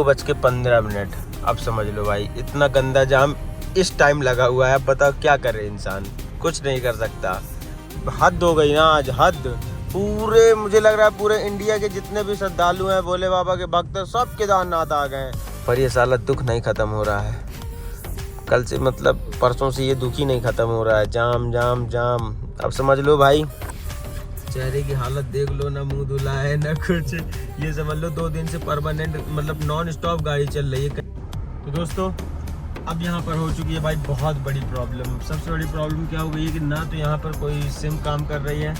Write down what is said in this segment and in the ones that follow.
2:15 अब समझ लो भाई, इतना गंदा जाम इस टाइम लगा हुआ है। बताओ क्या करे इंसान, कुछ नहीं कर सकता। हद हो गई ना आज, हद। पूरे मुझे लग रहा है पूरे इंडिया के जितने भी श्रद्धालु हैं, भोले बाबा के भक्त, सब केदारनाथ आ गए। पर ये साला दुख नहीं खत्म हो रहा है। कल से मतलब परसों से ये दुख ही नहीं खत्म हो रहा है। जाम जाम जाम। अब समझ लो भाई, चेहरे की हालत देख लो, ना मुंह धुला है ना कुछ। ये समझ लो 2 दिन से परमानेंट मतलब नॉन स्टॉप गाड़ी चल रही है। तो दोस्तों अब यहाँ पर हो चुकी है भाई बहुत बड़ी प्रॉब्लम। सबसे बड़ी प्रॉब्लम क्या हो गई है कि ना तो यहाँ पर कोई सिम काम कर रही है,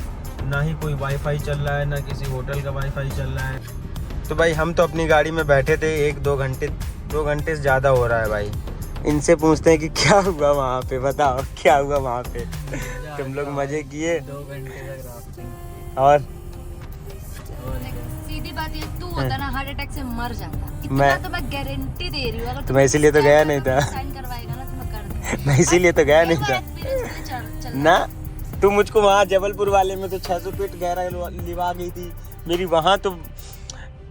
ना ही कोई वाईफाई चल रहा है, ना किसी होटल का वाईफाई चल रहा है। तो भाई हम तो अपनी गाड़ी में बैठे थे 1-2 घंटे, 2 घंटे से ज़्यादा हो रहा है भाई। इनसे पूछते हैं कि क्या हुआ वहाँ पे, बताओ क्या हुआ वहाँ पे। तुम लोग मजे किए 2 घंटे तक राफ्टिंग। और सीधी बात ये, तू होता ना हार्ट अटैक से मर जाता। इतना मैं- तो मैं गारंटी दे रही हूँ। अगर तो मैं इसीलिए तो गया नहीं था। साइन करवाएगा ना तो मैं कर दूंगी। मैं इसीलिए तो गया नहीं था था ना। तू मुझको वहाँ जबलपुर वाले में तो 600 फीट गहरा लिवा गई थी मेरी। वहाँ तो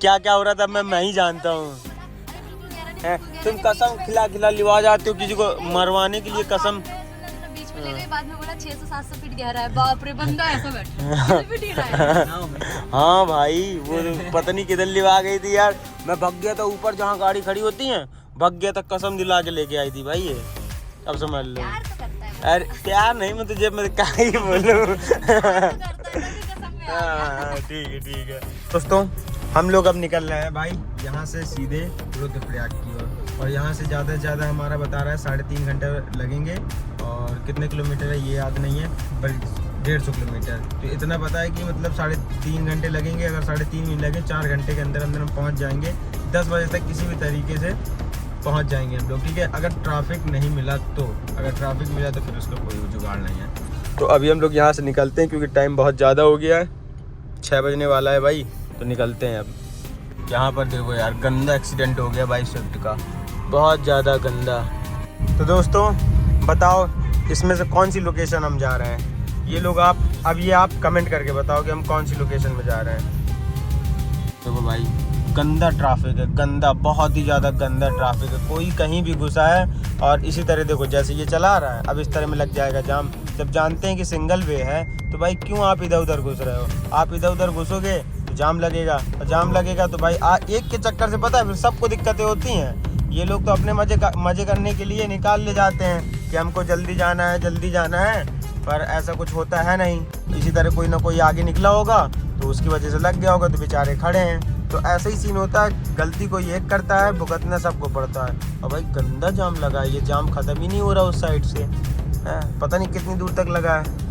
क्या क्या हो रहा था मैं ही जानता हूँ। तुम कसम खिला खिला लिवा जाते हो किसी को मरवाने के लिए, कसम। बीच में ले गई, बाद में बोला 600-700 फीट गहरा है। बाप रे, बंदा ऐसा बैठा फीट ही रहा है। हाँ भाई, वो पता नहीं किधर लिवा गई थी यार। मैं भग गया था ऊपर जहाँ गाड़ी खड़ी होती है, भग गया था, कसम दिला के लेके आई थी भाई ये। अब समझ लो। प्यार तो करता है। अरे प्यार नहीं, मैं तुझे मैं क्या ही बोलूं। करता है ना कि कसम में आ गया। ठीक है दोस्तों, हम लोग अब निकल रहे हैं भाई यहाँ से सीधे रुद्रप्रयाग की ओर। और यहाँ से ज़्यादा से ज़्यादा हमारा बता रहा है 3.5 घंटे लगेंगे। और कितने किलोमीटर है ये याद नहीं है, पर 150 किलोमीटर। तो इतना पता है कि मतलब 3.5 घंटे लगेंगे। अगर 3.5 भी लगे, 4 घंटे के अंदर अंदर हम पहुँच जाएंगे। 10 बजे तक किसी भी तरीके से पहुँच जाएंगे हम लोग, ठीक है। अगर ट्रैफिक नहीं मिला तो, अगर ट्रैफिक मिला तो फिर उसका कोई जुगाड़ नहीं है। तो अभी हम लोग यहाँ से निकलते हैं क्योंकि टाइम बहुत ज़्यादा हो गया है, 6 बजने वाला है भाई। तो निकलते हैं अब। यहाँ पर देखो यार, गंदा एक्सीडेंट हो गया भाई स्विफ्ट का, बहुत ज़्यादा गंदा। तो दोस्तों बताओ इसमें से कौन सी लोकेशन हम जा रहे हैं। ये लोग आप कमेंट करके बताओ कि हम कौन सी लोकेशन में जा रहे हैं। देखो भाई गंदा ट्रैफिक है, गंदा, बहुत ही ज़्यादा गंदा ट्रैफिक है। कोई कहीं भी घुसा है। और इसी तरह देखो जैसे ये चला रहा है, अब इस तरह में लग जाएगा जाम। जब जानते हैं कि सिंगल वे है तो भाई क्यों आप इधर उधर घुस रहे हो। आप इधर उधर घुसोगे तो जाम लगेगा, और जाम लगेगा तो भाई एक के चक्कर से पता है फिर सबको दिक्कतें होती हैं। ये लोग तो अपने मजे करने के लिए निकाल ले जाते हैं कि हमको जल्दी जाना है, पर ऐसा कुछ होता है नहीं। इसी तरह कोई ना कोई आगे निकला होगा तो उसकी वजह से लग गया होगा, तो बेचारे खड़े हैं। तो ऐसा ही सीन होता है, गलती कोई एक करता है, भुगतना सबको पड़ता है। और भाई गंदा जाम लगा है, ये जाम ख़त्म ही नहीं हो रहा उस साइड से है। पता नहीं कितनी दूर तक लगा है।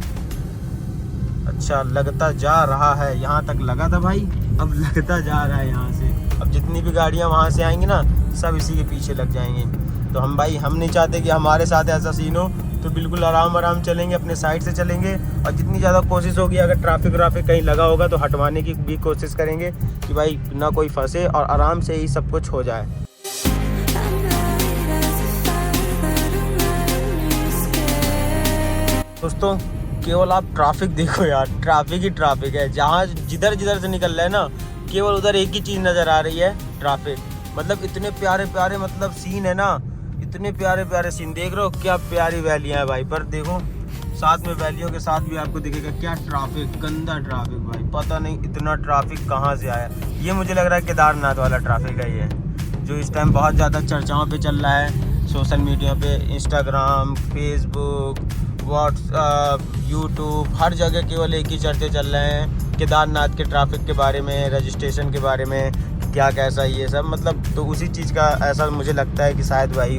अच्छा लगता जा रहा है, यहाँ तक लगा था भाई, अब लगता जा रहा है यहाँ से। अब जितनी भी गाड़ियाँ वहाँ से आएंगी ना, सब इसी के पीछे लग जाएंगी। तो हम नहीं चाहते कि हमारे साथ ऐसा सीन हो। तो बिल्कुल आराम चलेंगे, अपने साइड से चलेंगे। और जितनी ज़्यादा कोशिश होगी, अगर ट्रैफिक कहीं लगा होगा तो हटवाने की भी कोशिश करेंगे कि भाई ना कोई फंसे और आराम से ही सब कुछ हो जाए। दोस्तों केवल आप ट्रैफिक देखो यार, ट्रैफिक ही ट्रैफिक है। जहाँ जिधर से निकल रहे हैं ना, केवल उधर एक ही चीज़ नज़र आ रही है, ट्रैफिक। मतलब इतने प्यारे मतलब सीन है ना, इतने प्यारे सीन देख रहे हो, क्या प्यारी वैलियाँ है भाई। पर देखो साथ में वैलियों के साथ भी आपको दिखेगा क्या ट्रैफिक, गंदा ट्रैफिक भाई। पता नहीं इतना ट्रैफिक कहाँ से आया। ये मुझे लग रहा है केदारनाथ वाला ट्रैफिक है ये, जो इस टाइम बहुत ज़्यादा चर्चाओं पे चल रहा है सोशल मीडिया पे। इंस्टाग्राम, फेसबुक, व्हाट्सअप, यूट्यूब, हर जगह केवल एक ही चर्चे चल रहे हैं केदारनाथ के ट्रैफिक के बारे में, रजिस्ट्रेशन के बारे में, क्या कैसा ये सब। मतलब तो उसी चीज़ का ऐसा मुझे लगता है कि शायद भाई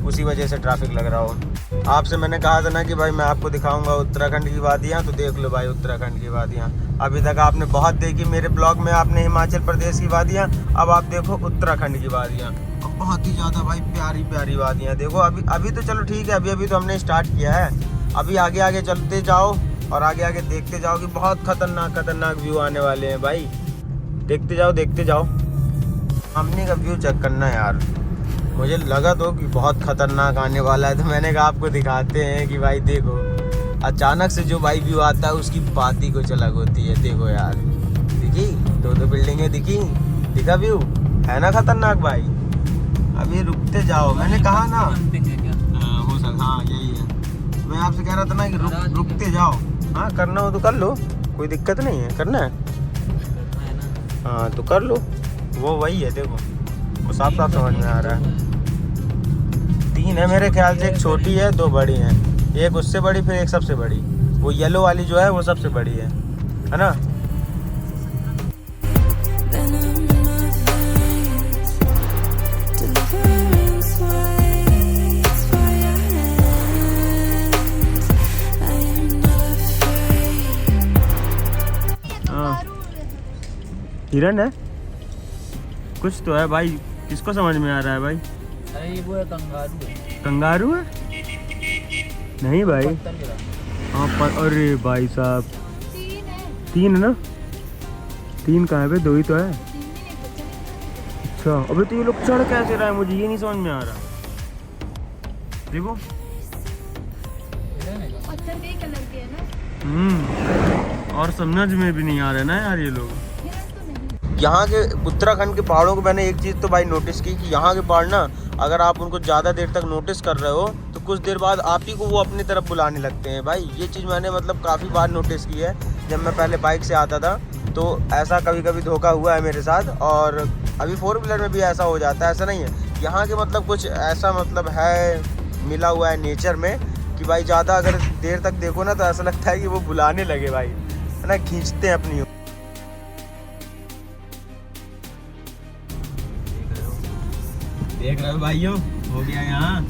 उसी वजह से ट्रैफिक लग रहा हो। आपसे मैंने कहा था ना कि भाई मैं आपको दिखाऊंगा उत्तराखंड की वादियाँ, तो देख लो भाई उत्तराखंड की वादियाँ। अभी तक आपने बहुत देखी मेरे ब्लॉग में, आपने हिमाचल प्रदेश की वादियाँ, अब आप देखो उत्तराखंड की वादियाँ। बहुत ही ज़्यादा भाई प्यारी वादियाँ। देखो अभी तो चलो ठीक है, अभी तो हमने स्टार्ट किया है। अभी आगे चलते जाओ और आगे देखते जाओ कि बहुत खतरनाक व्यू आने वाले हैं भाई। देखते जाओ। हमने का व्यू चेक करना है यार, मुझे लगा तो कि बहुत खतरनाक आने वाला है। तो मैंने कहा आपको दिखाते हैं कि भाई देखो, अचानक से जो भाई व्यू आता है उसकी बात ही कुछ अलग होती है। देखो यार, दिखी दो बिल्डिंगें दिखा व्यू है ना खतरनाक भाई। अभी रुकते जाओ, मैंने कहा ना। जंपिंग है क्या? हो सकता, हाँ यही है। मैं आपसे कह रहा था ना कि रुकते जाओ। हाँ करना हो तो कर लो, कोई दिक्कत नहीं है, करना है। करना है ना। हाँ तो कर लो, वो वही है, देखो वो साफ साफ समझ में आ रहा है। 3 है मेरे ख्याल से, एक छोटी है 2 बड़ी हैं, एक उससे बड़ी फिर एक सबसे बड़ी। वो येलो वाली जो है वो सबसे बड़ी है ना। हिरन है, कुछ तो है भाई, किसको समझ में आ रहा है भाई? अरे ये वो है कंगारू है। कंगारू है? नहीं भाई। पत्थर गिरा। हाँ पर अरे भाई साहब 3 है। 3 है ना? 3 कहाँ है? 2 ही तो है। 3 नहीं है, बच्चा नहीं है। अच्छा अबे तो ये लोग चढ़ कैसे रहा है, मुझे ये नहीं समझ में आ रहा। देखो हिरन है क्या? पत्थर के ही कलर के है ना। और समझ में भी नहीं आ रहा ना यार ये लोग। हिरन तो नहीं। यहाँ के उत्तराखंड के पहाड़ों को मैंने एक चीज़ तो भाई नोटिस की कि यहाँ के पहाड़ ना, अगर आप उनको ज़्यादा देर तक नोटिस कर रहे हो तो कुछ देर बाद आप ही को वो अपनी तरफ बुलाने लगते हैं भाई। ये चीज़ मैंने मतलब काफ़ी बार नोटिस की है। जब मैं पहले बाइक से आता था तो ऐसा कभी कभी धोखा हुआ है मेरे साथ, और अभी 4 व्हीलर में भी ऐसा हो जाता है। ऐसा नहीं है, यहाँ के मतलब कुछ ऐसा मतलब है मिला हुआ है नेचर में कि भाई ज़्यादा अगर देर तक देखो ना तो ऐसा लगता है कि वो बुलाने लगे भाई, है ना, खींचते हैं अपनी। देख रहे हो भाइयों, हो गया यहाँ।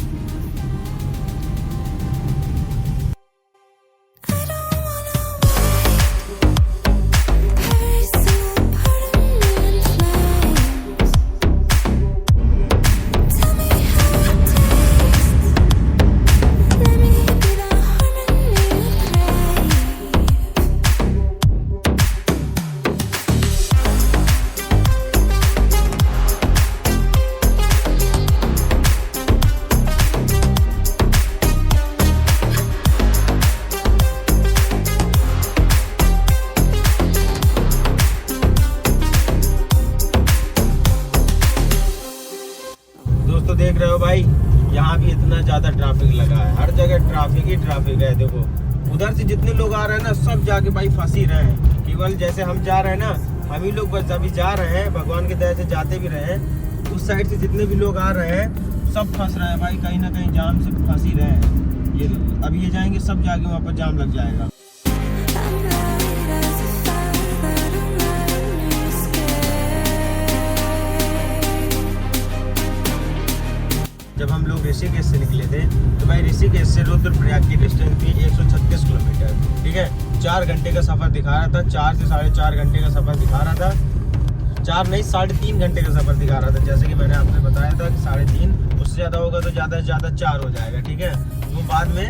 दोस्तों देख रहे हो भाई, यहाँ भी इतना ज्यादा ट्रैफिक लगा है, हर जगह ट्रैफिक ही ट्रैफिक है। देखो उधर से जितने लोग आ रहे हैं ना, सब जाके भाई फंस ही रहे हैं। केवल जैसे हम जा रहे हैं ना, हम ही लोग बस अभी जा रहे हैं, भगवान की दया से जाते भी रहे हैं। उस साइड से जितने भी लोग आ रहे हैं सब फंस रहे हैं भाई, कहीं ना कहीं जाम से फंस ही रहे हैं। ये अभी ये जाएंगे सब जाके वहाँ पर जाम लग जाएगा। जब हम लोग ऋषिकेश से निकले थे तो भाई ऋषिकेश से रुद्रप्रयाग की डिस्टेंस थी 136 किलोमीटर, ठीक है। 4 घंटे का सफ़र दिखा रहा था, 4 से 4.5 घंटे का सफ़र दिखा रहा था। 4 नहीं 3.5 घंटे का सफ़र दिखा रहा था, जैसे कि मैंने आपसे बताया था कि 3.5, उससे ज़्यादा होगा तो ज़्यादा से ज़्यादा 4 हो जाएगा, ठीक है। वो बाद में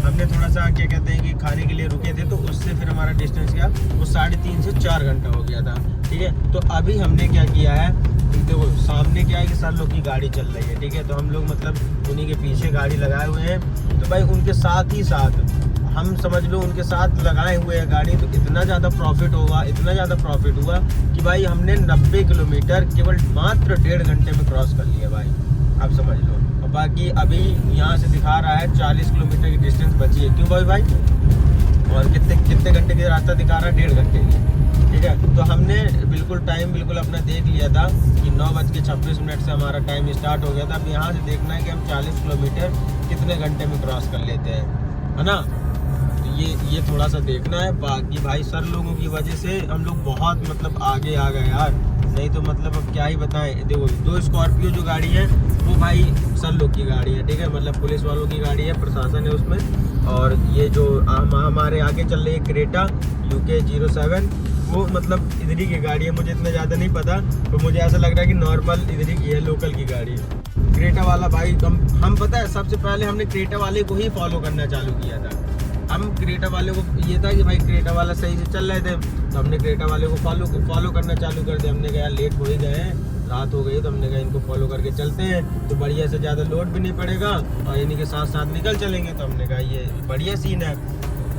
हमने थोड़ा सा क्या कहते हैं कि खाने के लिए रुके थे, तो उससे फिर हमारा डिस्टेंस क्या वो 3.5 से 4 घंटा हो गया था, ठीक है। तो अभी हमने क्या किया है, देखो सामने क्या है कि सर लोग की गाड़ी चल रही है, ठीक है। तो हम लोग मतलब उन्हीं के पीछे गाड़ी लगाए हुए हैं, तो भाई उनके साथ ही साथ हम समझ लो उनके साथ लगाए हुए हैं गाड़ी। तो इतना ज़्यादा प्रॉफिट होगा, इतना ज़्यादा प्रॉफिट हुआ कि भाई हमने 90 किलोमीटर केवल मात्र 1.5 घंटे में क्रॉस कर लिया भाई, आप समझ लो। और बाकी अभी यहाँ से दिखा रहा है 40 किलोमीटर की डिस्टेंस बची है, क्यों भाई? और कितने घंटे की रास्ता दिखा रहा है? 1.5 घंटे की, ठीक है। तो हमने बिल्कुल टाइम बिल्कुल अपना देख लिया था कि 9:26 से हमारा टाइम स्टार्ट हो गया था। अब यहाँ से देखना है कि हम 40 किलोमीटर कितने घंटे में क्रॉस कर लेते हैं, है ना। तो ये थोड़ा सा देखना है। बाकी भाई सर लोगों की वजह से हम लोग बहुत मतलब आगे आ गए यार, नहीं तो मतलब अब क्या ही बताएं। देखो 2 स्कॉर्पियो जो गाड़ी है वो भाई सर लोग की गाड़ी है, ठीक है, मतलब पुलिस वालों की गाड़ी है, प्रशासन है उसमें। और ये जो हमारे आगे चल रही है क्रेटा UK 07, वो मतलब इधर ही की गाड़ी है। मुझे इतना ज़्यादा नहीं पता, तो मुझे ऐसा लग रहा है कि नॉर्मल इधर ही की है, लोकल की गाड़ी है। क्रेटा वाला भाई हम पता है सबसे पहले हमने क्रेटा वाले को ही फॉलो करना चालू किया था। हम क्रेटा वाले को ये था कि भाई क्रेटा वाला सही से चल रहे थे, तो हमने क्रेटा वाले को फॉलो करना चालू कर दिया। हमने कहा लेट हो ही गए हैं, रात हो गई, तो हमने कहा इनको फॉलो करके चलते हैं तो बढ़िया से ज़्यादा लोड भी नहीं पड़ेगा और इन्हीं के साथ साथ निकल चलेंगे। तो हमने कहा ये बढ़िया सीन है,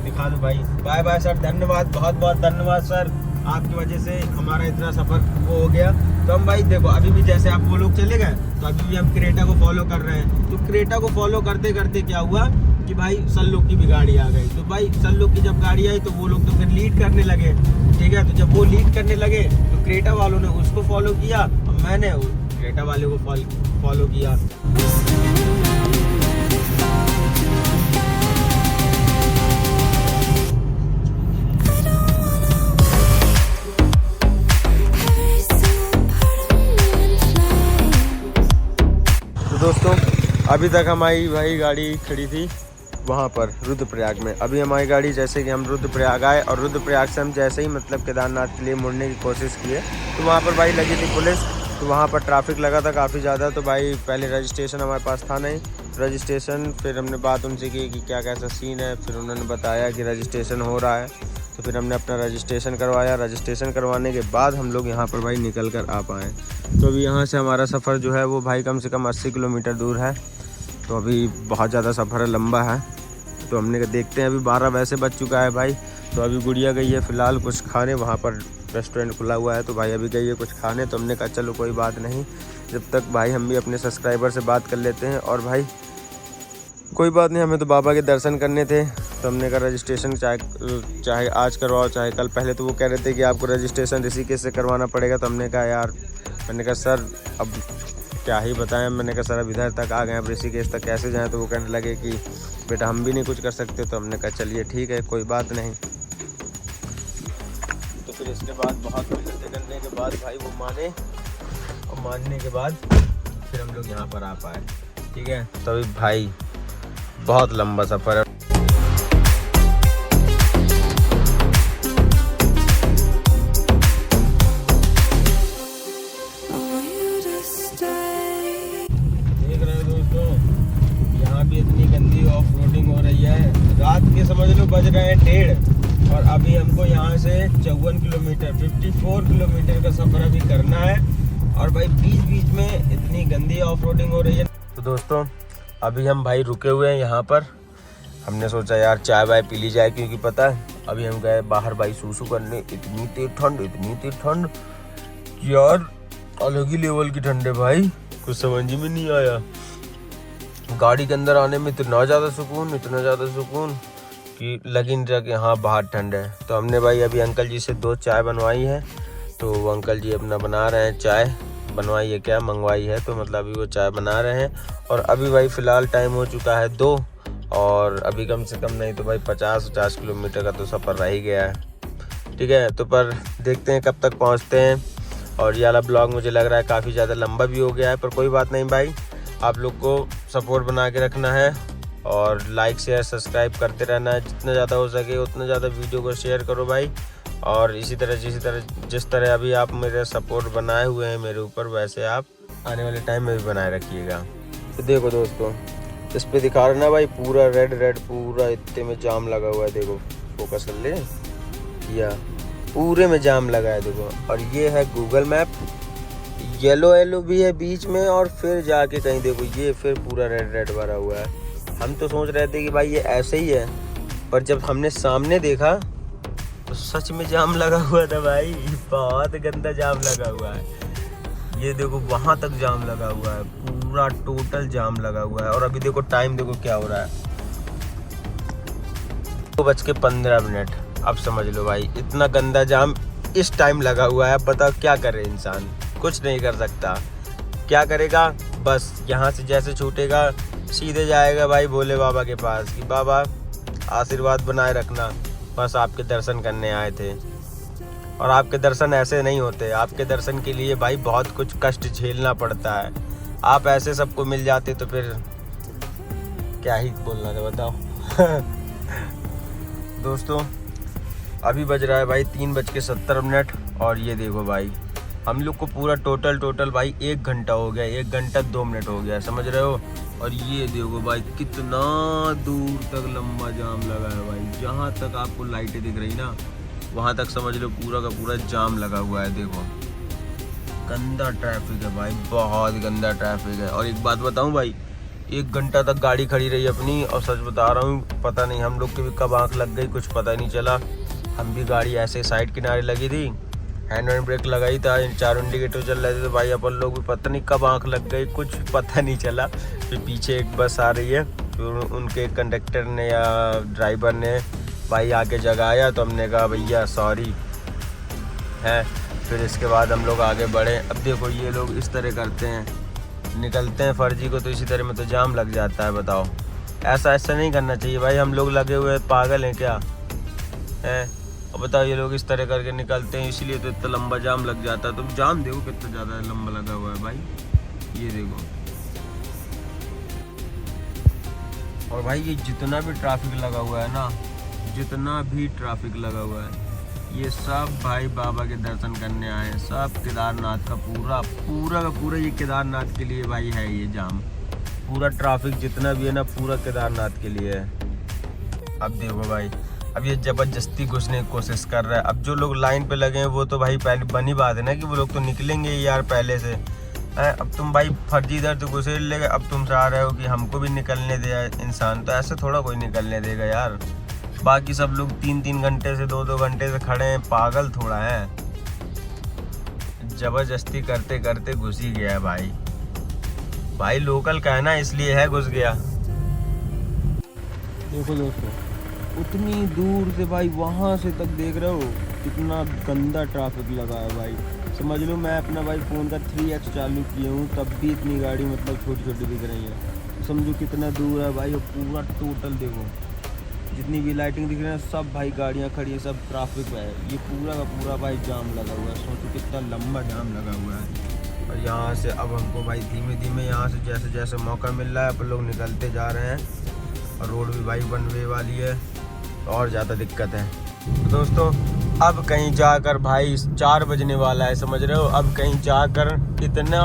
दिखा दो भाई। बाय सर, धन्यवाद, बहुत बहुत धन्यवाद सर, आपकी वजह से हमारा इतना सफ़र वो हो गया। तो हम भाई देखो अभी भी जैसे आप वो लोग चले गए तो अभी भी हम क्रेटा को फॉलो कर रहे हैं। तो क्रेटा को फॉलो करते करते क्या हुआ कि भाई सन लोग की भी गाड़ी आ गई। तो भाई सन लोग की जब गाड़ी आई तो वो लोग तो फिर लीड करने लगे, ठीक है। तो जब वो लीड करने लगे तो क्रेटा वालों ने उसको फॉलो किया और मैंने क्रेटा वाले को फॉलो किया। दोस्तों अभी तक हमारी भाई गाड़ी खड़ी थी वहाँ पर रुद्रप्रयाग में। अभी हमारी गाड़ी जैसे कि हम रुद्रप्रयाग आए और रुद्रप्रयाग से हम जैसे ही मतलब केदारनाथ के लिए मुड़ने की कोशिश किए तो वहाँ पर भाई लगी थी पुलिस। तो वहाँ पर ट्रैफिक लगा था काफ़ी ज़्यादा। तो भाई पहले रजिस्ट्रेशन हमारे पास था नहीं, रजिस्ट्रेशन फिर हमने बात उनसे की कि क्या कैसा सीन है। फिर उन्होंने बताया कि रजिस्ट्रेशन हो रहा है। तो फिर हमने अपना रजिस्ट्रेशन करवाया। रजिस्ट्रेशन करवाने के बाद हम लोग यहाँ पर भाई निकल कर आ पाए। तो अभी यहाँ से हमारा सफ़र जो है वो भाई कम से कम 80 किलोमीटर दूर है। तो अभी बहुत ज़्यादा सफ़र है, लंबा है। तो हमने कहा देखते हैं, अभी 12 वैसे बज चुका है भाई। तो अभी गुड़िया गई है फ़िलहाल कुछ खाने, वहाँ पर रेस्टोरेंट खुला हुआ है। तो भाई अभी गई है कुछ खाने। तो हमने कहा चलो कोई बात नहीं, जब तक भाई हम भी अपने सब्सक्राइबर से बात कर लेते हैं। और भाई कोई बात नहीं, हमें तो बाबा के दर्शन करने थे। तो हमने कहा रजिस्ट्रेशन चाहे आज करवाओ चाहे कल। पहले तो वो कह रहे थे कि आपको रजिस्ट्रेशन ऋषिकेश से करवाना पड़ेगा। तो हमने कहा यार, मैंने कहा सर अब क्या ही बताएं। मैंने कहा सर अब इधर तक आ गए, अब ऋषिकेश तक कैसे जाएं। तो वो कहने लगे कि बेटा हम भी नहीं कुछ कर सकते। तो हमने कहा चलिए ठीक है कोई बात नहीं। तो फिर इसके बाद बहुत मेहनत करने के बाद भाई वो माने, और मानने के बाद फिर हम लोग यहाँ पर आ पाए, ठीक है। तभी भाई बहुत लंबा सफ़र है। देख रहे हो दोस्तों, यहाँ भी इतनी गंदी ऑफ रोडिंग हो रही है। रात के समझ लो बज रहे हैं 1:30 और अभी हमको यहाँ से 54 किलोमीटर 54 किलोमीटर का सफ़र अभी करना है। और भाई बीच बीच में इतनी गंदी ऑफ रोडिंग हो रही है। तो दोस्तों अभी हम भाई रुके हुए हैं यहाँ पर। हमने सोचा यार चाय वाय पी ली जाए, क्योंकि पता है अभी हम गए बाहर भाई सूसू करने। इतनी तेज ठंड यार, अलग ही लेवल की ठंड है भाई, कुछ समझ में नहीं आया। गाड़ी के अंदर आने में इतना ज़्यादा सुकून कि लगी नहीं रहा कि हाँ बाहर ठंड है। तो हमने भाई अभी अंकल जी से 2 चाय बनवाई है। तो वो अंकल जी अपना बना रहे हैं चाय। बनवाई है क्या, मंगवाई है। तो मतलब अभी वो चाय बना रहे हैं। और अभी भाई फ़िलहाल टाइम हो चुका है 2 और अभी कम से कम नहीं तो भाई 50 किलोमीटर का तो सफ़र रह ही गया है, ठीक है। तो पर देखते हैं कब तक पहुंचते हैं। और ये वाला ब्लॉग मुझे लग रहा है काफ़ी ज़्यादा लंबा भी हो गया है, पर कोई बात नहीं भाई, आप लोग को सपोर्ट बना के रखना है और लाइक शेयर सब्सक्राइब करते रहना है। जितना ज़्यादा हो सके उतना ज़्यादा वीडियो को शेयर करो भाई। और इसी तरह जिस तरह अभी आप मेरे सपोर्ट बनाए हुए हैं मेरे ऊपर, वैसे आप आने वाले टाइम में भी बनाए रखिएगा। तो देखो दोस्तों, इस पे दिखा रहा ना भाई पूरा रेड पूरा इतने में जाम लगा हुआ है। देखो फोकस कर ले, या पूरे में जाम लगा है देखो। और ये है गूगल मैप, येलो भी है बीच में और फिर जाके कहीं देखो ये फिर पूरा रेड भरा हुआ है। हम तो सोच रहे थे कि भाई ये ऐसे ही है, पर जब हमने सामने देखा तो सच में जाम लगा हुआ था भाई, बहुत गंदा जाम लगा हुआ है। ये देखो वहाँ तक जाम लगा हुआ है, पूरा टोटल जाम लगा हुआ है। और अभी देखो टाइम देखो क्या हो रहा है, 2:15। अब समझ लो भाई इतना गंदा जाम इस टाइम लगा हुआ है। अब बताओ क्या करे इंसान, कुछ नहीं कर सकता। क्या करेगा, बस यहाँ से जैसे छूटेगा सीधे जाएगा भाई भोले बाबा के पास कि बाबा आशीर्वाद बनाए रखना, बस आपके दर्शन करने आए थे। और आपके दर्शन ऐसे नहीं होते, आपके दर्शन के लिए भाई बहुत कुछ कष्ट झेलना पड़ता है। आप ऐसे सबको मिल जाते तो फिर क्या ही बोलना था बताओ। दोस्तों अभी बज रहा है भाई 3:70 और ये देखो भाई हम लोग को पूरा टोटल भाई 1 घंटा हो गया, 1 घंटा 2 मिनट हो गया, समझ रहे हो। और ये देखो भाई कितना दूर तक लंबा जाम लगा है भाई, जहाँ तक आपको लाइटें दिख रही ना वहाँ तक समझ लो पूरा का पूरा जाम लगा हुआ है। देखो गंदा ट्रैफिक है भाई, बहुत गंदा ट्रैफिक है। और एक बात बताऊं भाई, 1 घंटा तक गाड़ी खड़ी रही अपनी, और सच बता रहा हूँ पता नहीं हम लोग की भी कब आँख लग गई, कुछ पता नहीं चला। हम भी गाड़ी ऐसे साइड किनारे लगी थी, हैंड ब्रेक लगाई था, चारों इंडिकेटर चल रहे थे, तो भाई अपन लोग भी पता नहीं कब आंख लग गई, कुछ पता नहीं चला। फिर पीछे एक बस आ रही है, फिर उनके कंडक्टर ने या ड्राइवर ने भाई आके जगाया, तो हमने कहा भैया सॉरी है। फिर इसके बाद हम लोग आगे बढ़े। अब देखो ये लोग इस तरह करते हैं, निकलते हैं फर्जी को, तो इसी तरह में तो जाम लग जाता है। बताओ, ऐसा नहीं करना चाहिए भाई। हम लोग लगे हुए पागल हैं क्या हैं? अब बताओ, ये लोग इस तरह करके निकलते हैं, इसीलिए तो इतना लंबा जाम लग जाता है। तुम जाम देखो कितना ज़्यादा लंबा लगा हुआ है भाई, ये देखो। और भाई ये जितना भी ट्रैफिक लगा हुआ है ना, जितना भी ट्रैफिक लगा हुआ है, ये सब भाई बाबा के दर्शन करने आए हैं। सब केदारनाथ का पूरा ये केदारनाथ के लिए भाई है ये जाम। पूरा ट्रैफिक जितना भी है ना, पूरा केदारनाथ के लिए है। अब देखो भाई, अब ये ज़बरदस्ती घुसने की कोशिश कर रहा है। अब जो लोग लाइन पे लगे हैं वो तो भाई पहले बनी बात है ना कि वो लोग तो निकलेंगे यार पहले से। अब तुम भाई फर्जी इधर तो घुसे लेगा, अब तुम चाह रहे हो कि हमको भी निकलने दे इंसान, तो ऐसे थोड़ा कोई निकलने देगा यार। बाकी सब लोग 3-3 घंटे से 2-2 घंटे से खड़े हैं, पागल थोड़ा है। जबरदस्ती करते करते घुस ही गया है भाई लोकल का है ना, इसलिए है घुस गया। देखो दोस्तों, उतनी दूर से भाई वहाँ से तक देख रहे हो कितना गंदा ट्रैफिक लगा है भाई। समझ लो मैं अपना भाई फ़ोन का 3x चालू किया हूँ, तब भी इतनी गाड़ी मतलब छोटी दिख रही है। समझो कितना दूर है भाई। और पूरा टोटल देखो, जितनी भी लाइटिंग दिख रही है सब भाई गाड़ियाँ खड़ी है, सब ट्रैफिक है। ये पूरा का पूरा भाई जाम लगा हुआ है। सोचो कितना लंबा जाम लगा हुआ है। और यहाँ से अब हमको भाई धीमे धीमे यहाँ से जैसे जैसे मौका मिल रहा है अपन लोग निकलते जा रहे हैं। और रोड भी भाई बनवे वाली है, और ज़्यादा दिक्कत है। तो दोस्तों अब कहीं जाकर भाई 4 बजने वाला है, समझ रहे हो। अब कहीं जाकर इतना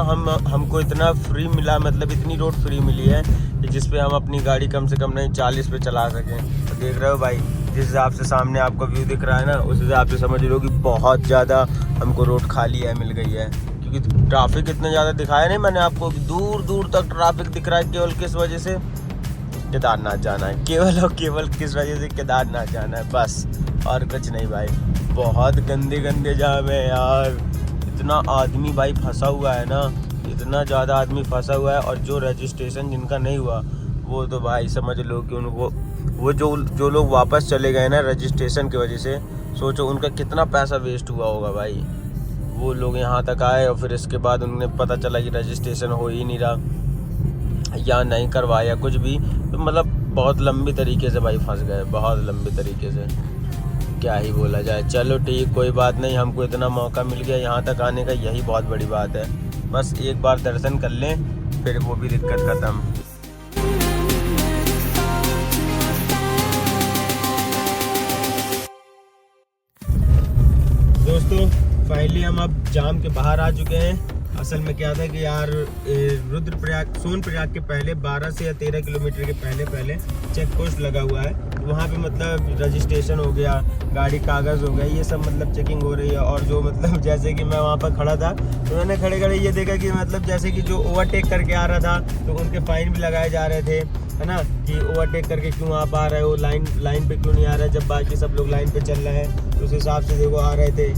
हमको इतना फ्री मिला, मतलब इतनी रोड फ्री मिली है कि जिस पे हम अपनी गाड़ी कम से कम नहीं 40 पे चला सकें। तो देख रहे हो भाई, जिस हिसाब से सामने आपको व्यू दिख रहा है ना, उस हिसाब से समझ लो कि बहुत ज़्यादा हमको रोड खाली है मिल गई है। क्योंकि ट्रैफिक इतना ज़्यादा दिखाया नहीं मैंने आपको, दूर दूर तक ट्रैफिक दिख रहा है। केवल किस वजह से? केदारनाथ जाना है, केवल और केवल किस वजह से? केदारनाथ जाना है बस, और कुछ नहीं भाई। बहुत गंदे जाम है यार। इतना आदमी भाई फंसा हुआ है ना, इतना ज़्यादा आदमी फंसा हुआ है। और जो रजिस्ट्रेशन जिनका नहीं हुआ वो तो भाई समझ लो कि उनको वो जो लोग वापस चले गए ना रजिस्ट्रेशन की वजह से, सोचो उनका कितना पैसा वेस्ट हुआ होगा भाई। वो लोग यहाँ तक आए और फिर इसके बाद उन्हें पता चला कि रजिस्ट्रेशन हो ही नहीं रहा या नहीं करवाया कुछ भी, तो मतलब बहुत लंबी तरीके से भाई फंस गए, बहुत लंबी तरीके से। क्या ही बोला जाए। चलो ठीक, कोई बात नहीं, हमको इतना मौका मिल गया यहाँ तक आने का, यही बहुत बड़ी बात है। बस एक बार दर्शन कर लें, फिर वो भी दिक्कत ख़त्म। दोस्तों फाइनली हम अब जाम के बाहर आ चुके हैं। असल में क्या था कि यार रुद्रप्रयाग सोनप्रयाग के पहले 12 से या 13 किलोमीटर के पहले चेक पोस्ट लगा हुआ है। वहाँ पे मतलब रजिस्ट्रेशन हो गया, गाड़ी कागज़ हो गया, ये सब मतलब चेकिंग हो रही है। और जो मतलब जैसे कि मैं वहाँ पर खड़ा था तो मैंने खड़े ये देखा कि मतलब जैसे कि जो ओवरटेक करके आ रहा था तो उनके फ़ाइन भी लगाए जा रहे थे, है ना, कि ओवरटेक करके क्यों आप आ रहे हो, लाइन पे क्यों नहीं आ रहा है, जब बाकी सब लोग लाइन पे चल रहे हैं। तो उस हिसाब से देखो आ रहे थे।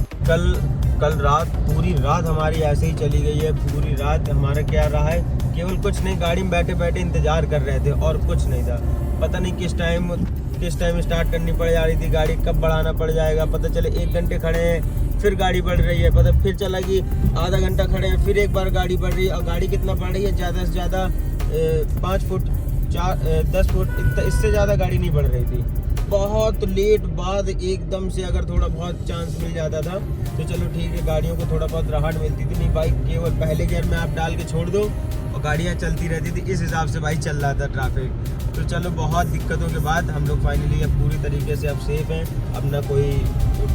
कल रात पूरी रात हमारी ऐसे ही चली गई है। पूरी रात हमारा क्या रहा है, केवल कुछ नहीं, गाड़ी में बैठे बैठे इंतज़ार कर रहे थे और कुछ नहीं था। पता नहीं किस टाइम स्टार्ट करनी पड़ जा रही थी गाड़ी, कब बढ़ाना पड़ जाएगा, पता चले 1 घंटे खड़े हैं फिर गाड़ी बढ़ रही है, पता फिर चला कि आधा घंटा खड़े हैं फिर एक बार गाड़ी बढ़ रही है। और गाड़ी कितना बढ़ रही है, ज़्यादा से ज़्यादा 5 फुट 10 फुट, इससे ज़्यादा गाड़ी नहीं बढ़ रही थी। बहुत लेट बाद एकदम से अगर थोड़ा बहुत चांस मिल जाता था तो चलो ठीक है, गाड़ियों को थोड़ा बहुत राहत मिलती थी। नहीं भाई, केवल पहले गियर में आप डाल के छोड़ दो और गाड़ियाँ चलती रहती थी, इस हिसाब से भाई चल रहा था ट्रैफिक। तो चलो बहुत दिक्कतों के बाद हम लोग फाइनली अब पूरी तरीके से अब सेफ हैं। अब ना कोई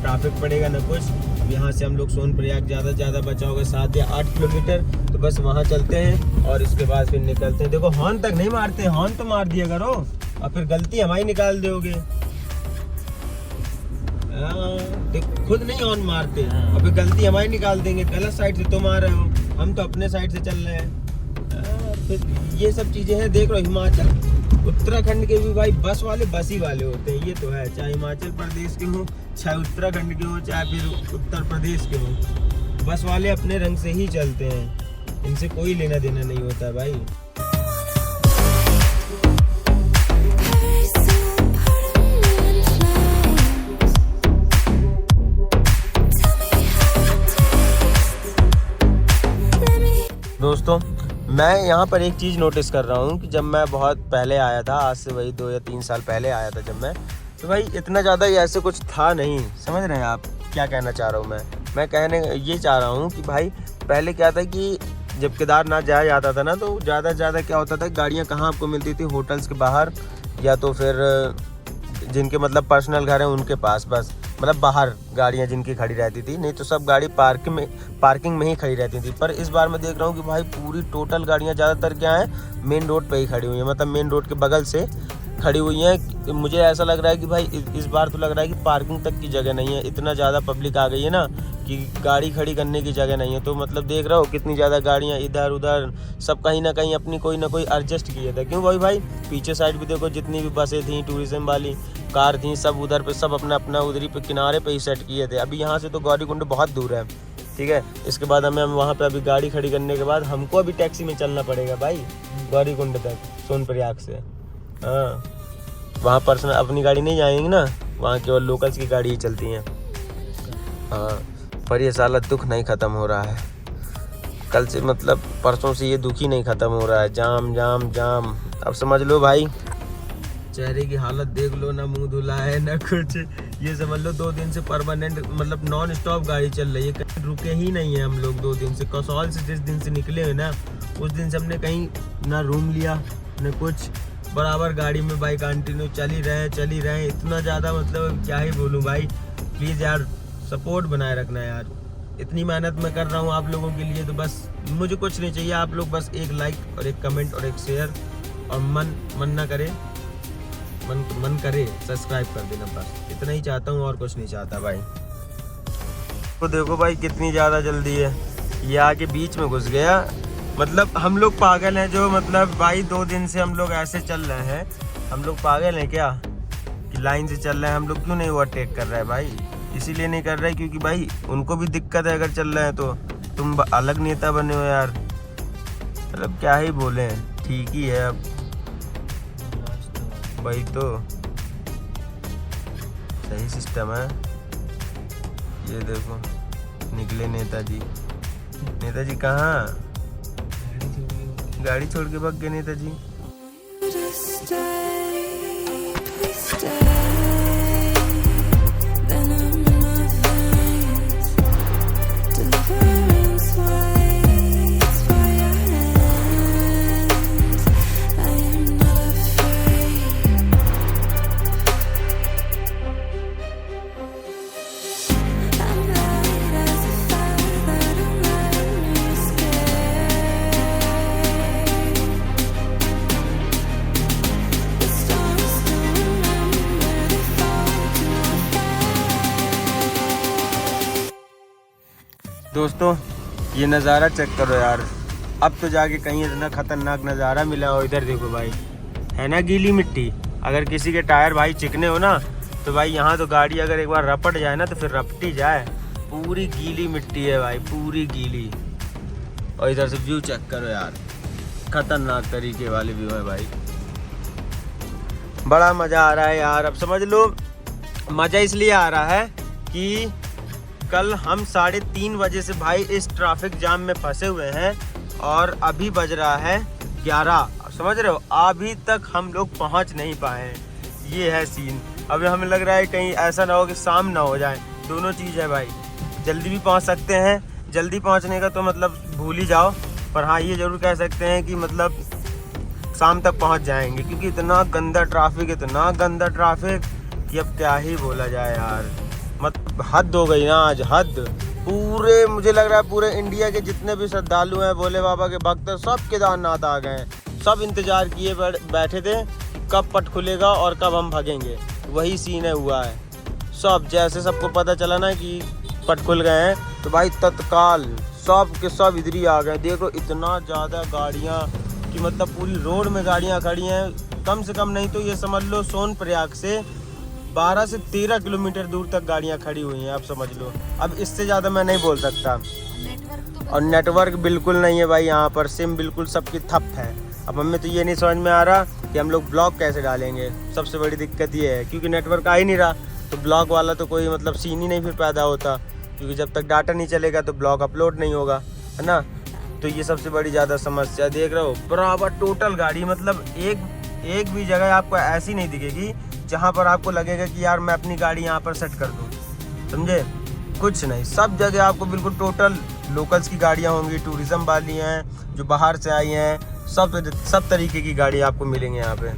ट्रैफिक पड़ेगा ना कुछ। अब यहाँ से हम लोग सोनप्रयाग ज़्यादा बचा होगा 7 या 8 किलोमीटर, तो बस वहाँ चलते हैं और इसके बाद फिर निकलते हैं। देखो हॉर्न तक नहीं मारते, हॉर्न तो मार दिया करो और फिर गलती हमारी निकाल दोगे। खुद नहीं हॉर्न मारते और फिर गलती हमारी निकाल देंगे, गलत साइड से तुम आ रहे हो, हम तो अपने साइड से चल रहे हैं। फिर ये सब चीज़ें हैं। देख लो उत्तराखंड के भी भाई बस वाले बस ही वाले होते हैं, ये तो है। चाहे हिमाचल प्रदेश के हो, चाहे उत्तराखंड के हो, चाहे फिर उत्तर प्रदेश के हो, बस वाले अपने रंग से ही चलते हैं, इनसे कोई लेना देना नहीं होता है भाई। दोस्तों मैं यहाँ पर एक चीज़ नोटिस कर रहा हूँ कि जब मैं बहुत पहले आया था, आज से वही 2 या 3 साल पहले आया था जब मैं, तो भाई इतना ज़्यादा ऐसे कुछ था नहीं। समझ रहे हैं आप क्या कहना चाह रहा हूँ मैं कहने ये चाह रहा हूँ कि भाई पहले क्या था कि जब केदारनाथ जाया जाता था ना, तो ज़्यादा से ज़्यादा क्या होता था, गाड़ियाँ कहाँ आपको मिलती थी, होटल्स के बाहर, या तो फिर जिनके मतलब पर्सनल घर हैं उनके पास, बस मतलब बाहर गाड़ियाँ जिनकी खड़ी रहती थी, नहीं तो सब गाड़ी पार्किंग में ही खड़ी रहती थी। पर इस बार मैं देख रहा हूँ कि भाई पूरी टोटल गाड़ियाँ ज़्यादातर क्या है, मेन रोड पे ही खड़ी हुई हैं, मतलब मेन रोड के बगल से खड़ी हुई हैं। मुझे ऐसा लग रहा है कि भाई इस बार तो लग रहा है कि पार्किंग तक की जगह नहीं है, इतना ज़्यादा पब्लिक आ गई है ना कि गाड़ी खड़ी करने की जगह नहीं है। तो मतलब देख रहा हो कितनी ज़्यादा गाड़ियाँ इधर उधर, सब कहीं ना कहीं अपनी कोई ना कोई एडजस्ट किए थे। क्यों भाई पीछे साइड भी देखो, जितनी भी बसें थी, टूरिज्म वाली कार थी, सब उधर पे सब अपना उधरी पे किनारे पे ही सेट किए थे। अभी यहाँ से तो गौरीकुंड बहुत दूर है, ठीक है। इसके बाद हम वहाँ पे अभी गाड़ी खड़ी करने के बाद हमको अभी टैक्सी में चलना पड़ेगा भाई गौरीकुंड तक, सोनप्रयाग से। हाँ, वहाँ पर्सनल अपनी गाड़ी नहीं जाएंगी ना, वहाँ केवल लोकल्स की गाड़ी ही चलती हैं। हाँ, पर ये साला दुख नहीं ख़त्म हो रहा है, कल से मतलब परसों से ये दुख ही नहीं ख़त्म हो रहा है। जाम जाम जाम, अब समझ लो भाई, चेहरे की हालत देख लो, ना मुंह धुला है ना कुछ। ये समझ लो 2 दिन से परमानेंट मतलब नॉन स्टॉप गाड़ी चल रही है, कहीं रुके ही नहीं है हम लोग 2 दिन से। कसौल से जिस दिन से निकले हुए ना, उस दिन से हमने कहीं ना रूम लिया न कुछ, बराबर गाड़ी में भाई कंटिन्यू चल ही रहे। इतना ज़्यादा मतलब क्या ही बोलूँ भाई, प्लीज़ यार सपोर्ट बनाए रखना यार। इतनी मेहनत मैं कर रहा हूँ आप लोगों के लिए, तो बस मुझे कुछ नहीं चाहिए, आप लोग बस एक लाइक और एक कमेंट और एक शेयर, और मन करे सब्सक्राइब कर देना, बस इतना ही चाहता हूँ और कुछ नहीं चाहता भाई। तो देखो भाई कितनी ज़्यादा जल्दी है, ये आके बीच में घुस गया। मतलब हम लोग पागल हैं जो, मतलब भाई 2 दिन से हम लोग ऐसे चल रहे हैं, हम लोग पागल हैं क्या कि लाइन से चल रहे हैं हम लोग? क्यों नहीं ओवरटेक कर रहे हैं भाई? इसीलिए नहीं कर रहे क्योंकि भाई उनको भी दिक्कत है अगर चल रहे हैं तो। तुम अलग नेता बने हो यार, मतलब क्या ही बोले, ठीक ही है अब भाई, तो सही सिस्टम है। ये देखो निकले नेताजी कहाँ, गाड़ी छोड़ के भाग गए नेताजी। दोस्तों ये नज़ारा चेक करो यार, अब तो जाके कहीं इतना खतरनाक नज़ारा मिला हो। इधर देखो भाई, है ना गीली मिट्टी, अगर किसी के टायर भाई चिकने हो ना, तो भाई यहाँ तो गाड़ी अगर एक बार रपट जाए ना तो फिर रपटी जाए। पूरी गीली मिट्टी है भाई, पूरी गीली। और इधर से व्यू चेक करो यार, खतरनाक तरीके वाले व्यू है भाई, बड़ा मज़ा आ रहा है यार। अब समझ लो मज़ा इसलिए आ रहा है कि कल हम 3:30 बजे से भाई इस ट्रैफिक जाम में फंसे हुए हैं, और अभी बज रहा है 11, समझ रहे हो, अभी तक हम लोग पहुंच नहीं पाए हैं। ये है सीन। अभी हमें लग रहा है कहीं ऐसा ना हो कि शाम ना हो जाए, दोनों चीज़ है भाई। जल्दी भी पहुंच सकते हैं, जल्दी पहुंचने का तो मतलब भूल ही जाओ, पर हाँ ये ज़रूर कह सकते हैं कि मतलब शाम तक पहुंच जाएंगे, क्योंकि इतना गंदा ट्रैफिक कि अब क्या ही बोला जाए यार। मतलब हद हो गई ना आज, हद। पूरे मुझे लग रहा है पूरे इंडिया के जितने भी श्रद्धालु हैं, भोले बाबा के भक्त, सब केदारनाथ आ गए हैं। सब इंतजार किए बैठे थे कब पट खुलेगा और कब हम भागेंगे, वही सीन है हुआ है। सब जैसे सबको पता चला ना कि पट खुल गए हैं, तो भाई तत्काल सब के सब इधर ही आ गए। देखो इतना ज़्यादा गाड़ियाँ कि मतलब पूरी रोड में गाड़ियाँ खड़ी हैं, कम से कम नहीं तो ये समझ लो सोनप्रयाग से 12 से 13 किलोमीटर दूर तक गाड़ियाँ खड़ी हुई हैं, आप समझ लो। अब इससे ज़्यादा मैं नहीं बोल सकता। नेटवर्क और नेटवर्क बिल्कुल नहीं है भाई यहाँ पर, सिम बिल्कुल सबकी ठप है। अब हमें तो ये नहीं समझ में आ रहा कि हम लोग ब्लॉग कैसे डालेंगे, सबसे बड़ी दिक्कत ये है, क्योंकि नेटवर्क आ ही नहीं रहा। तो ब्लॉग वाला तो कोई मतलब सीन ही नहीं फिर पैदा होता, क्योंकि जब तक डाटा नहीं चलेगा तो ब्लॉग अपलोड नहीं होगा, है ना। तो ये सबसे बड़ी ज़्यादा समस्या। देख रहे हो बराबर टोटल गाड़ी, मतलब एक भी जगह आपको ऐसी नहीं दिखेगी जहाँ पर आपको लगेगा कि यार मैं अपनी गाड़ी यहाँ पर सेट कर दूँ, समझे। कुछ नहीं, सब जगह आपको बिल्कुल टोटल लोकल्स की गाड़ियाँ होंगी, टूरिज़्म वाली हैं, जो बाहर से आई हैं, सब तरीके की गाड़ी आपको मिलेंगे यहाँ पे।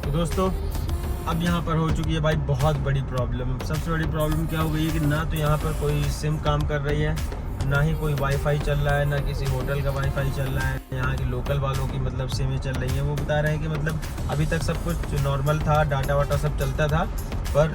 तो दोस्तों अब यहाँ पर हो चुकी है भाई बहुत बड़ी प्रॉब्लम। सबसे बड़ी प्रॉब्लम क्या हो गई है कि ना तो यहाँ पर कोई सिम काम कर रही है, ना ही कोई वाईफाई चल रहा है, ना किसी होटल का वाईफाई चल रहा है। यहाँ के लोकल वालों की मतलब सिमें चल रही हैं। वो बता रहे हैं कि मतलब अभी तक सब कुछ नॉर्मल था, डाटा वाटा सब चलता था, पर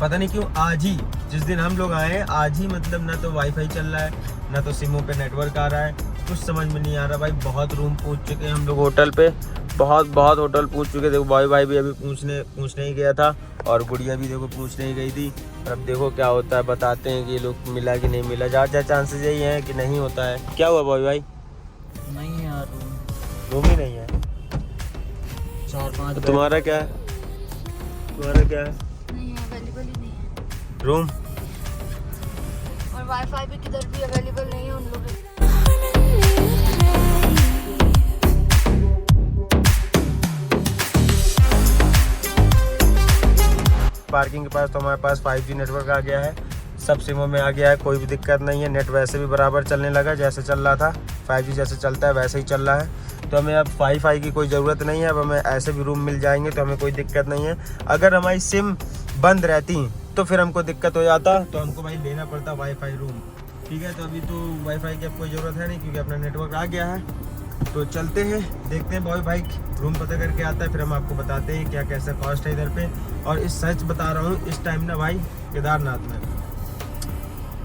पता नहीं क्यों आज ही जिस दिन हम लोग आए आज ही मतलब ना तो वाईफाई चल रहा है, ना तो सिमों पे नेटवर्क आ रहा है। कुछ समझ में नहीं आ रहा भाई। बहुत रूम पूछ चुके हैं हम लोग होटल पे, बहुत होटल पूछ चुके। देखो भाई भी अभी पूछने ही गया था, और गुड़िया भी देखो पूछने ही गई थी। और अब देखो क्या होता है, बताते हैं कि ये लोग मिला कि नहीं मिला। ज़्यादा चांसेस यही हैं कि नहीं होता है। क्या हुआ भाई? नहीं है यार, रूम ही नहीं है। 4-5 तुम्हारा क्या है? नहीं है, अवेलेबल ही नहीं है। रूम और वाईफाई भी किधर भी अवेलेबल नहीं है उन लोगों के। पार्किंग के पास तो हमारे पास 5G नेटवर्क आ गया है, सब सिमों में आ गया है, कोई भी दिक्कत नहीं है। नेट वैसे भी बराबर चलने लगा, जैसे चल रहा था 5G जैसे चलता है वैसे ही चल रहा है। तो हमें अब वाईफाई की कोई ज़रूरत नहीं है। अब हमें ऐसे भी रूम मिल जाएंगे तो हमें कोई दिक्कत नहीं है। अगर हमारी सिम बंद रहती तो फिर हमको दिक्कत हो जाता, तो हमको भाई लेना पड़ता वाईफाई रूम, ठीक है। तो अभी तो वाईफाई की अब कोई ज़रूरत है नहीं, क्योंकि अपना नेटवर्क आ गया है। तो चलते हैं, देखते हैं भाई रूम पता करके आता है, फिर हम आपको बताते हैं क्या कैसा कॉस्ट है इधर पे। और इस सच बता रहा हूँ, इस टाइम ना भाई केदारनाथ में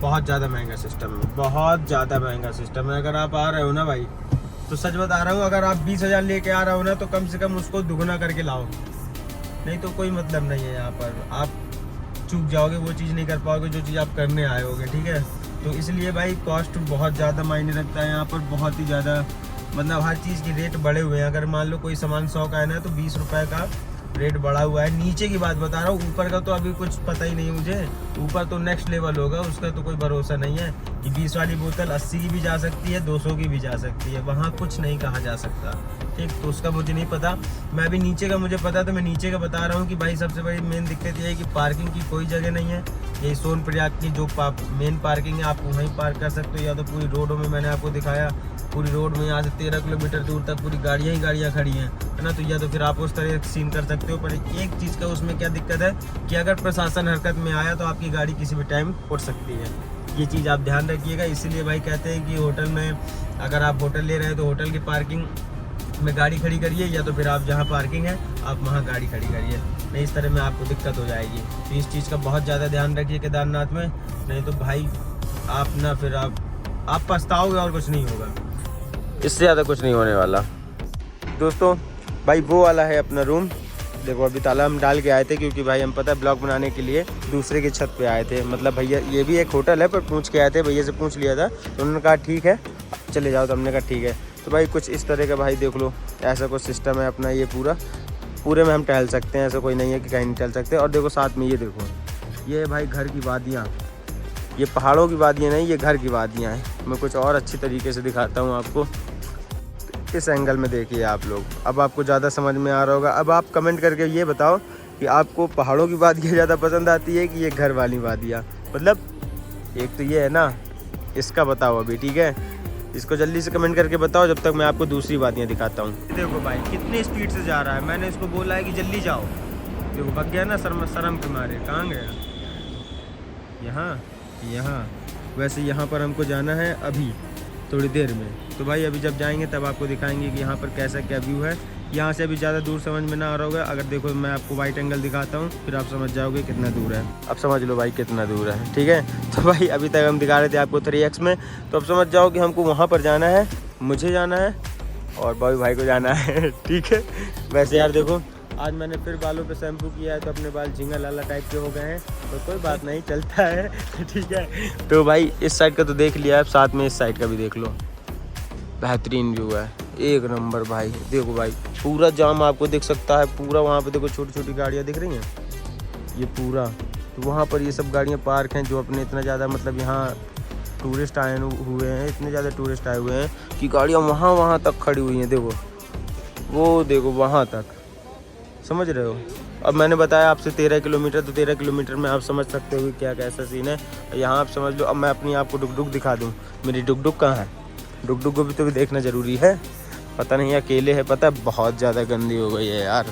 बहुत ज़्यादा महंगा सिस्टम है, बहुत ज़्यादा महंगा सिस्टम है। अगर आप आ रहे हो ना भाई, तो सच बता रहा हूँ, अगर आप 20,000 लेके आ रहे हो ना, तो कम से कम उसको दुगना करके लाओ, नहीं तो कोई मतलब नहीं है। यहाँ पर आप चूक जाओगे, वो चीज़ नहीं कर पाओगे जो चीज़ आप करने आए होगे, ठीक है। तो इसलिए भाई कॉस्ट बहुत ज़्यादा मायने रखता है यहाँ पर, बहुत ही ज़्यादा। मतलब हर चीज़ की रेट बढ़े हुए हैं। अगर मान लो कोई सामान 100 का है ना, तो 20 रुपये का रेट बढ़ा हुआ है। नीचे की बात बता रहा हूँ, ऊपर का तो अभी कुछ पता ही नहीं मुझे। ऊपर तो नेक्स्ट लेवल होगा, उसका तो कोई भरोसा नहीं है कि 20 वाली बोतल 80 की भी जा सकती है, 200 की भी जा सकती है। वहाँ कुछ नहीं कहा जा सकता, ठीक। तो उसका मुझे नहीं पता, मैं अभी नीचे का मुझे पता, तो मैं नीचे का बता रहा हूँ कि भाई सबसे बड़ी मेन दिक्कत ये है कि पार्किंग की कोई जगह नहीं है। यही सोनप्रयाग की जो मेन पार्किंग है, आप वहीं पार्क कर सकते हो, या तो पूरी रोडों में मैंने आपको दिखाया, पूरी रोड में यहाँ से 13 किलोमीटर दूर तक पूरी गाड़ियाँ ही गाड़ियाँ खड़ी हैं, है ना। तो या तो फिर आप उस तरह सीन कर सकते हो। पर एक चीज़ का उसमें क्या दिक्कत है कि अगर प्रशासन हरकत में आया तो आपकी गाड़ी किसी भी टाइम उठ सकती है। ये चीज़ आप ध्यान रखिएगा। इसीलिए भाई कहते हैं कि होटल में, अगर आप होटल ले रहे हैं तो होटल की पार्किंग में गाड़ी खड़ी करिए, या तो फिर आप जहाँ पार्किंग है आप वहाँ गाड़ी खड़ी करिए, नहीं इस तरह में आपको दिक्कत हो जाएगी। तो इस चीज़ का बहुत ज़्यादा ध्यान रखिए केदारनाथ में, नहीं तो भाई आप ना फिर आप पछताओगे और कुछ नहीं होगा, इससे ज़्यादा कुछ नहीं होने वाला। दोस्तों भाई वो वाला है अपना रूम। देखो अभी ताला हम डाल के आए थे, क्योंकि भाई हम पता है ब्लॉग बनाने के लिए दूसरे की छत पे आए थे। मतलब भैया ये भी एक होटल है, पर पूछ के आए थे, भैया से पूछ लिया था, तो उन्होंने कहा ठीक है चले जाओ, तो हमने कहा ठीक है। तो भाई कुछ इस तरह का भाई देख लो, ऐसा कुछ सिस्टम है अपना। ये पूरे में हम टहल सकते हैं, ऐसा कोई नहीं है कि कहीं नहीं टहल सकते। और देखो साथ में ये देखो, ये भाई घर की वादियाँ, ये पहाड़ों की वादियाँ नहीं, ये घर की वादियाँ हैं। मैं कुछ और अच्छी तरीके से दिखाता हूँ आपको, इस एंगल में देखिए आप लोग। अब आपको ज़्यादा समझ में आ रहा होगा। अब आप कमेंट करके ये बताओ कि आपको पहाड़ों की वादियाँ ज़्यादा पसंद आती है कि ये घर वाली वादियाँ। मतलब एक तो ये है ना, इसका बताओ अभी, ठीक है। इसको जल्दी से कमेंट करके बताओ, जब तक मैं आपको दूसरी वादियाँ दिखाता हूँ। देखो भाई कितनी स्पीड से जा रहा है, मैंने इसको बोला है कि जल्दी जाओ, देखो भग गया ना शर्म के मारे। कहाँ गया? यहाँ वैसे यहाँ पर हमको जाना है अभी थोड़ी देर में। तो भाई अभी जब जाएंगे तब आपको दिखाएंगे कि यहाँ पर कैसा क्या व्यू है। यहाँ से अभी ज़्यादा दूर समझ में ना आ रहा होगा। अगर देखो मैं आपको वाइट एंगल दिखाता हूँ, फिर आप समझ जाओगे कितना दूर है। अब समझ लो भाई कितना दूर है, ठीक है। तो भाई अभी तक हम दिखा रहे थे आपको 3x में, तो अब समझ जाओ कि हमको वहाँ पर जाना है, मुझे जाना है और बॉबी भाई को जाना है। ठीक है, वैसे यार देखो आज मैंने फिर बालों पे शैम्पू किया है तो अपने बाल झिंगा लाला टाइप के हो गए हैं, तो कोई बात नहीं, चलता है। ठीक है, तो भाई इस साइड का तो देख लिया है, साथ में इस साइड का भी देख लो, बेहतरीन व्यू है, एक नंबर भाई। देखो भाई पूरा जाम आपको दिख सकता है, पूरा वहाँ पे देखो छोटी छोटी गाड़ियाँ दिख रही हैं, ये पूरा, तो वहाँ पर ये सब गाड़ियाँ पार्क हैं जो अपने इतना ज़्यादा मतलब यहाँ टूरिस्ट आए हुए हैं, इतने ज़्यादा टूरिस्ट आए हुए हैं कि गाड़ियाँ वहाँ तक खड़ी हुई हैं। देखो वो देखो वहाँ तक, समझ रहे हो। अब मैंने बताया आपसे 13 किलोमीटर, तो 13 किलोमीटर में आप समझ सकते हो कि क्या कैसा सीन है यहाँ, आप समझ लो। अब मैं अपनी आपको डुक दिखा दूँ, मेरी डुक कहाँ है, डुक को भी तो भी देखना ज़रूरी है। पता नहीं अकेले है, पता है बहुत ज़्यादा गंदी हो गई है यार,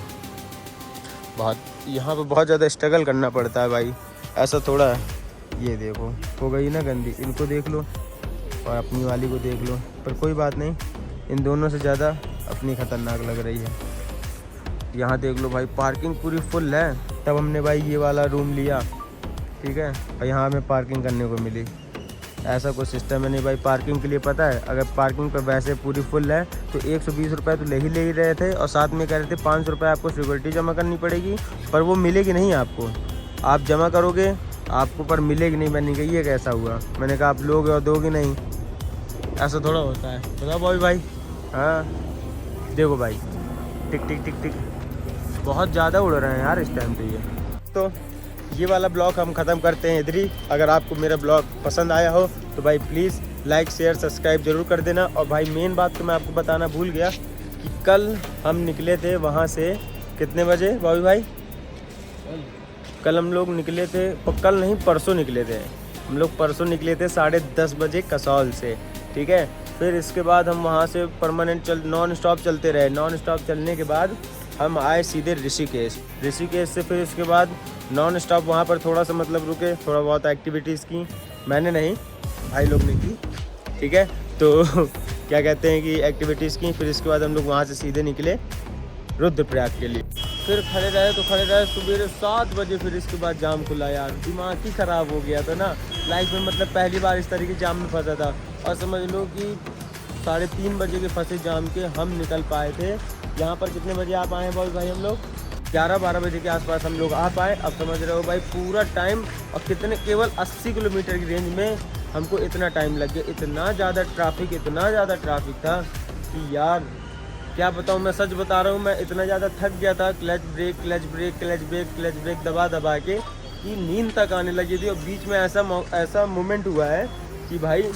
बहुत, यहाँ पे बहुत ज़्यादा स्ट्रगल करना पड़ता है भाई, ऐसा थोड़ा है। ये देखो हो गई ना गंदी, इनको देख लो और अपनी वाली को देख लो, पर कोई बात नहीं, इन दोनों से ज़्यादा अपनी ख़तरनाक लग रही है। यहाँ देख लो भाई पार्किंग पूरी फुल है, तब हमने भाई ये वाला रूम लिया, ठीक है, और यहाँ हमें पार्किंग करने को मिली। ऐसा कोई सिस्टम है नहीं भाई पार्किंग के लिए, पता है अगर पार्किंग पर वैसे पूरी फुल है तो 120 रुपये तो ले ही रहे थे, और साथ में कह रहे थे 500 रुपये आपको सिक्योरिटी जमा करनी पड़ेगी, पर वो मिलेगी नहीं आपको, आप जमा करोगे आपको पर मिलेगी नहीं। मैंने कहा ये कैसा हुआ, मैंने कहा आप लोगे और दोगे नहीं, ऐसा थोड़ा होता है, बताओ भाई। हाँ देखो भाई टिक टिक टिक टिक बहुत ज़्यादा उड़ रहे हैं यार इस टाइम पे। तो ये वाला ब्लॉग हम ख़त्म करते हैं इधर ही। अगर आपको मेरा ब्लॉग पसंद आया हो तो भाई प्लीज़ लाइक शेयर सब्सक्राइब ज़रूर कर देना। और भाई मेन बात तो मैं आपको बताना भूल गया कि कल हम निकले थे वहाँ से कितने बजे बॉबी भाई, कल हम लोग निकले थे, कल नहीं परसों निकले थे हम लोग, परसों निकले थे 10:30 बजे कसौल से, ठीक है। फिर इसके बाद हम वहाँ से परमानेंट नॉन स्टॉप चलते रहे, नॉन स्टॉप चलने के बाद हम आए सीधे ऋषिकेश से। फिर इसके बाद नॉन स्टॉप वहाँ पर थोड़ा सा मतलब रुके, थोड़ा बहुत एक्टिविटीज़ की, मैंने नहीं भाई लोग ने की, ठीक है। तो क्या कहते हैं कि एक्टिविटीज़ की, फिर इसके बाद हम लोग वहाँ से सीधे निकले रुद्रप्रयाग के लिए। फिर खड़े रहे सुबह 7 बजे, फिर इसके बाद जाम खुला यार, दिमाग ही ख़राब हो गया था ना लाइफ में, मतलब पहली बार इस तरीके जाम में फंसा था। और समझ लो कि 3:30 बजे के फंसे जाम के हम निकल पाए थे यहाँ पर। कितने बजे आप आए हैं भाई, हम लोग 11-12 बजे के आसपास हम लोग आ पाए। अब समझ रहे हो भाई पूरा टाइम, और कितने केवल 80 किलोमीटर की रेंज में हमको इतना टाइम लग गया। इतना ज़्यादा ट्रैफिक था कि यार क्या बताऊँ, मैं सच बता रहा हूँ, मैं इतना ज़्यादा थक गया था, क्लच ब्रेक दबा के कि नींद तक आने लगी थी। और बीच में ऐसा मोमेंट हुआ है कि भाई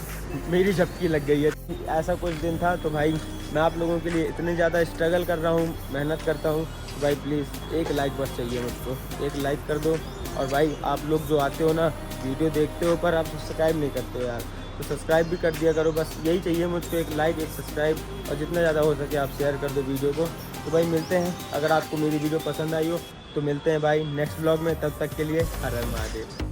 मेरी झपकी लग गई है। ऐसा कुछ दिन था। तो भाई मैं आप लोगों के लिए इतने ज़्यादा स्ट्रगल कर रहा हूँ, मेहनत करता हूँ, भाई प्लीज़ एक लाइक बस चाहिए मुझको, एक लाइक कर दो। और भाई आप लोग जो आते हो ना वीडियो देखते हो पर आप सब्सक्राइब नहीं करते हो यार, तो सब्सक्राइब भी कर दिया करो, बस यही चाहिए मुझको, एक लाइक एक सब्सक्राइब, और जितना ज़्यादा हो सके आप शेयर कर दो वीडियो को। तो भाई मिलते हैं, अगर आपको मेरी वीडियो पसंद आई हो तो मिलते हैं भाई नेक्स्ट ब्लॉग में, तब तक के लिए हर हर महादेव।